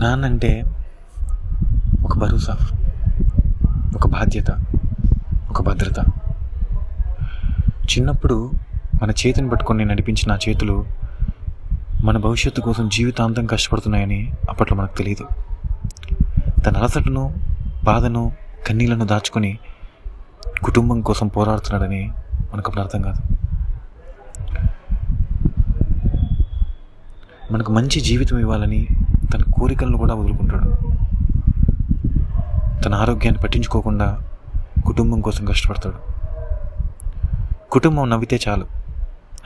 నాన్నంటే ఒక భరోసా, ఒక బాధ్యత, ఒక భద్రత. చిన్నప్పుడు మన చేతిని పట్టుకొని నడిపించిన ఆ చేతులు మన భవిష్యత్తు కోసం జీవితాంతం కష్టపడుతున్నాయని అప్పట్లో మనకు తెలియదు. తన అలసటను, బాధను, కన్నీళ్లను దాచుకొని కుటుంబం కోసం పోరాడుతున్నాడని మనకు అప్పుడు అర్థం కాదు. మనకు మంచి జీవితం ఇవ్వాలని తన కోరికలను కూడా వదులుకుంటాడు. తన ఆరోగ్యాన్ని పట్టించుకోకుండా కుటుంబం కోసం కష్టపడతాడు. కుటుంబం నవ్వితే చాలు,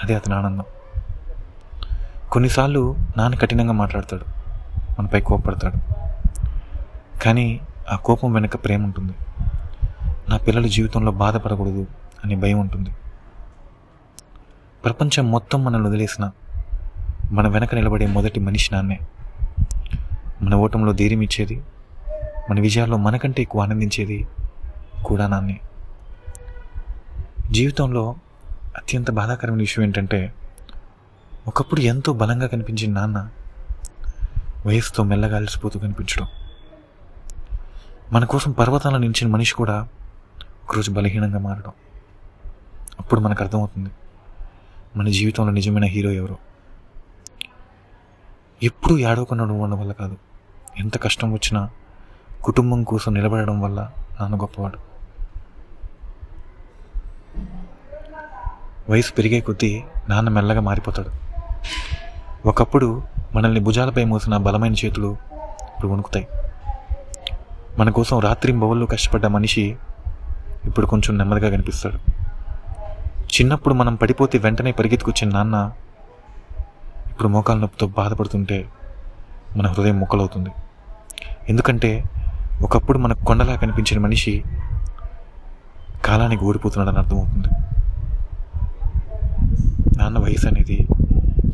అదే అతని ఆనందం. కొన్నిసార్లు నాన్న కఠినంగా మాట్లాడతాడు, మనపై కోపపడతాడు. కానీ ఆ కోపం వెనక ప్రేమ ఉంటుంది. నా పిల్లల జీవితంలో బాధపడకూడదు అనే భయం ఉంటుంది. ప్రపంచం మొత్తం మనల్ని వదిలేసిన మన వెనక నిలబడే మొదటి మనిషి నాన్నే. మన ఓటంలో ధైర్యం ఇచ్చేది, మన విజయాల్లో మనకంటే ఎక్కువ ఆనందించేది కూడా నాన్నే. జీవితంలో అత్యంత బాధాకరమైన విషయం ఏంటంటే, ఒకప్పుడు ఎంతో బలంగా కనిపించిన నాన్న వయసుతో మెల్లగా అలసిపోతూ కనిపించడం. మన కోసం పర్వతాలను నిలిచిన మనిషి కూడా ఒకరోజు బలహీనంగా మారడం. అప్పుడు మనకు అర్థమవుతుంది మన జీవితంలో నిజమైన హీరో ఎవరో. ఎప్పుడూ ఏడవకుండా ఉండడం వల్ల కాదు, ఎంత కష్టం వచ్చినా కుటుంబం కోసం నిలబడడం వల్ల నాన్న గొప్పవాడు. వయసు పెరిగే కొద్దీ నాన్న మెల్లగా మారిపోతాడు. ఒకప్పుడు మనల్ని భుజాలపై మోసిన బలమైన చేతులు ఇప్పుడు వణుకుతాయి. మన కోసం రాత్రింబవళ్ళు కష్టపడ్డ మనిషి ఇప్పుడు కొంచెం నెమ్మదిగా కనిపిస్తాడు. చిన్నప్పుడు మనం పడిపోతే వెంటనే పరిగెత్తుకొచ్చిన నాన్న ఇప్పుడు మోకాలు నొప్పితో బాధపడుతుంటే మన హృదయం ముక్కలవుతుంది. ఎందుకంటే ఒకప్పుడు మనకు కొండలా కనిపించిన మనిషి కాలానికి ఓడిపోతున్నాడని అర్థమవుతుంది. నాన్న వయసు అనేది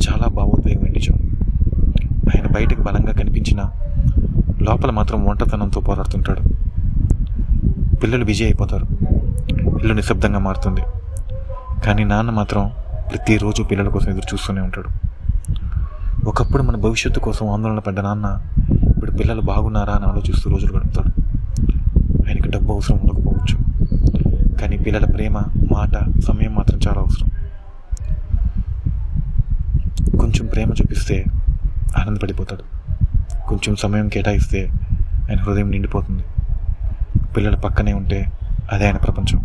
చాలా భావోద్వేగమైన నిజం. ఆయన బయటకు బలంగా కనిపించిన లోపల మాత్రం ఒంటరితనంతో పోరాడుతుంటాడు. పిల్లలు బిజీ అయిపోతారు, ఇల్లు నిశ్శబ్దంగా మారుతుంది. కానీ నాన్న మాత్రం ప్రతిరోజు పిల్లల కోసం ఎదురు చూస్తూనే ఉంటాడు. ఒకప్పుడు మన భవిష్యత్తు కోసం ఆందోళన పడ్డ నాన్న ఇప్పుడు పిల్లలు బాగున్నారా అని ఆలోచిస్తూ రోజులు గడుపుతాడు. ఆయనకి డబ్బు అవసరం ఉండకపోవచ్చు, కానీ పిల్లల ప్రేమ, మాట, సమయం మాత్రం చాలా అవసరం. కొంచెం ప్రేమ చూపిస్తే ఆనందపడిపోతాడు, కొంచెం సమయం కేటాయిస్తే ఆయన హృదయం నిండిపోతుంది. పిల్లల పక్కనే ఉంటే అదే ఆయన ప్రపంచం.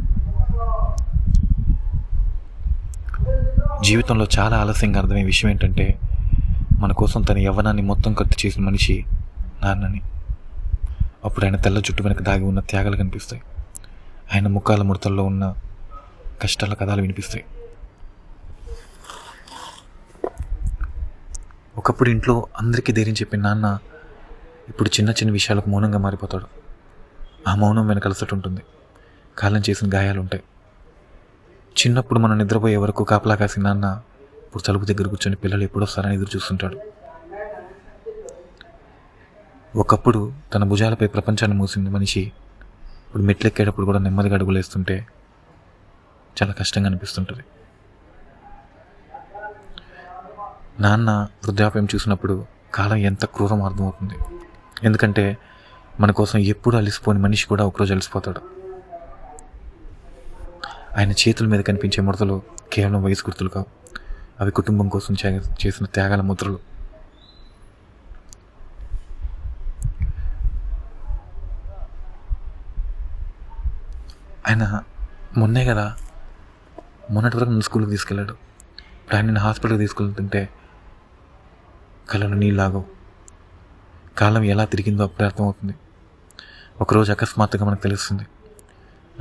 జీవితంలో చాలా ఆలస్యంగా అర్థమయ్యే విషయం ఏంటంటే, మన కోసం తన యవ్వనాన్ని మొత్తం ఖర్చు చేసిన మనిషి నాన్నని. అప్పుడు ఆయన తెల్ల జుట్టు వెనక దాగి ఉన్న త్యాగాలు కనిపిస్తాయి. ఆయన ముఖాల ముడతల్లో ఉన్న కష్టాల కథలు వినిపిస్తాయి. ఒకప్పుడు ఇంట్లో అందరికీ ధైర్యం చెప్పిన నాన్న ఇప్పుడు చిన్న చిన్న విషయాలకు మౌనంగా మారిపోతాడు. ఆ మౌనం వెనక అలసట ఉంటుంది, కాలం చేసిన గాయాలు ఉంటాయి. చిన్నప్పుడు మనం నిద్రపోయే వరకు కాపలా కాసిన నాన్న ఇప్పుడు తలుపు దగ్గర కూర్చొని పిల్లలు ఎప్పుడొస్తారని ఎదురు చూస్తుంటాడు. ఒకప్పుడు తన భుజాలపై ప్రపంచాన్ని మూసిన మనిషి ఇప్పుడు మెట్లెక్కేటప్పుడు కూడా నెమ్మదిగా అడుగులేస్తుంటే చాలా కష్టంగా అనిపిస్తుంటుంది. నాన్న వృద్ధాప్యం చూసినప్పుడు కాలం ఎంత క్రూరం అర్థమవుతుంది. ఎందుకంటే మన కోసం ఎప్పుడు అలసిపోని మనిషి కూడా ఒకరోజు అలసిపోతాడు. ఆయన చేతుల మీద కనిపించే ముడతలు కేవలం వయసు గుర్తులు కావు, అవి కుటుంబం కోసం చేసిన త్యాగాల ముద్రలు. ఆయన మొన్నటి వరకు నన్ను స్కూల్కి తీసుకెళ్ళాడు. ఇప్పుడు ఆయన నేను హాస్పిటల్కి తీసుకెళ్తుంటే కళ్ళలో నీళ్ళు ఆగవు. కాలం ఎలా తిరిగిందో అప్పుడే అర్థమవుతుంది. ఒకరోజు అకస్మాత్తుగా మనకు తెలుస్తుంది,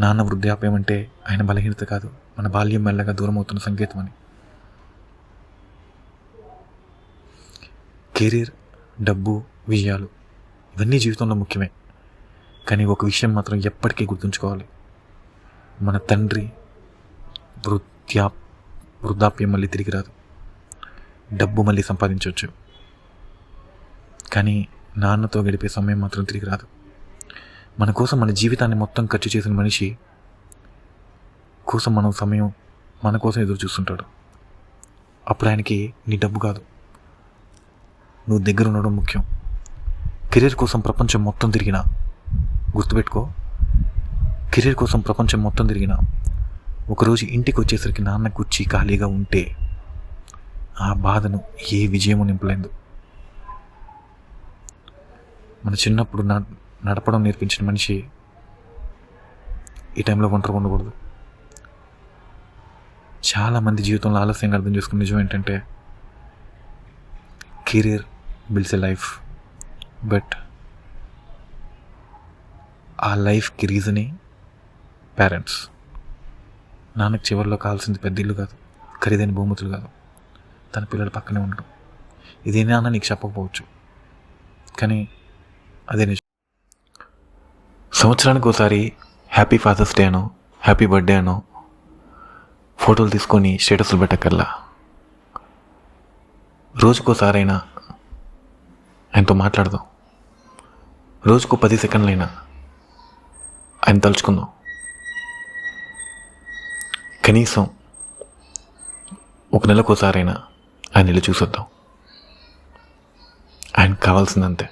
నాన్న వృద్ధాప్యం అంటే ఆయన బలహీనత కాదు, మన బాల్యం మెల్లగా దూరం అవుతున్న సంకేతం అని. కెరీర్, డబ్బు, విజయాలు ఇవన్నీ జీవితంలో ముఖ్యమే. కానీ ఒక విషయం మాత్రం ఎప్పటికీ గుర్తుంచుకోవాలి, మన తండ్రి వృద్ధాప్యం మళ్ళీ తిరిగి రాదు. డబ్బు మళ్ళీ సంపాదించవచ్చు, కానీ నాన్నతో గడిపే సమయం మాత్రం తిరిగి రాదు. మన కోసం మన జీవితాన్ని మొత్తం ఖర్చు చేసిన మనిషి కోసం మన కోసం ఎదురు చూస్తుంటాడు. అప్పుడు ఆయనకి నీ డబ్బు కాదు, నువ్వు దగ్గర ఉండడం ముఖ్యం. కెరీర్ కోసం ప్రపంచం మొత్తం తిరిగినా, గుర్తుపెట్టుకో, కెరీర్ కోసం ప్రపంచం మొత్తం తిరిగినా ఒకరోజు ఇంటికి వచ్చేసరికి నాన్న కూర్చి ఖాళీగా ఉంటే ఆ బాధను ఏ విజయము నింపలేదు. మన చిన్నప్పుడు నడపడం నేర్పించిన మనిషి ఈ టైంలో ఒంటరిగా ఉండకూడదు. చాలామంది జీవితంలో ఆలస్యంగా అర్థం చేసుకున్న నిజం ఏంటంటే career builds a life, but ఆ లైఫ్కి రీజనే పేరెంట్స్. నాన్నకి చివరిలో కావాల్సింది పెద్ద ఇల్లు కాదు, ఖరీదైన బహుమతులు కాదు, తన పిల్లల పక్కనే ఉండడం. ఇదే నాన్న నీకు చెప్పకపోవచ్చు, కానీ అదే నిజం. సంవత్సరానికి ఒకసారి హ్యాపీ ఫాదర్స్ డే అనో హ్యాపీ బర్త్డే అనో ఫోటోలు తీసుకొని స్టేటస్లు పెట్టక్కర్లా. రోజుకోసారైనా ఆయనతో మాట్లాడదాం, రోజుకు 10 సెకండ్లైనా ఆయన తలుచుకుందాం. కనీసం ఒక నెలకోసారైనా ఆయన ఇల్లు చూసొద్దాం. ఆయనకు కావాల్సిందంతే.